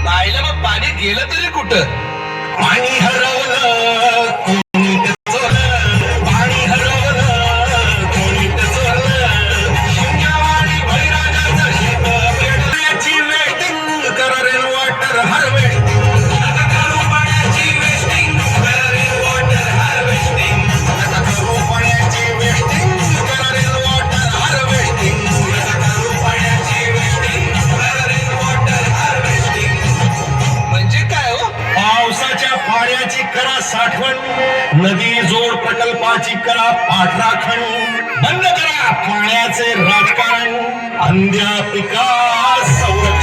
नाहीला मग पाणी गेलं तरी कुठं पाणी हरवलं कोणी चोरलं पाणी हरवलं कोणी चोरलं शिंगावाणी बळीराजाचं शेत पेटण्याची वेटिंग करा रेन वॉटर हार्वेस्टिंग नका करू पाण्याची वेस्टिंग करा रेन वॉटर हार्वेस्टिंग नका करू पाण्याची वेस्टिंग करा रेन वॉटर हार्वेस्टिंग नका करू पाण्याची वेस्टिंग करा रेन वॉटर हार्वेस्टिंग म्हणजे काय हो पावसाच्या पाण्याची करा साठवण नदी जोड प्रकल्पाची करा पाठराखण बंद करा पाण्याचे राजकारण अंध्या पिका संरक्षण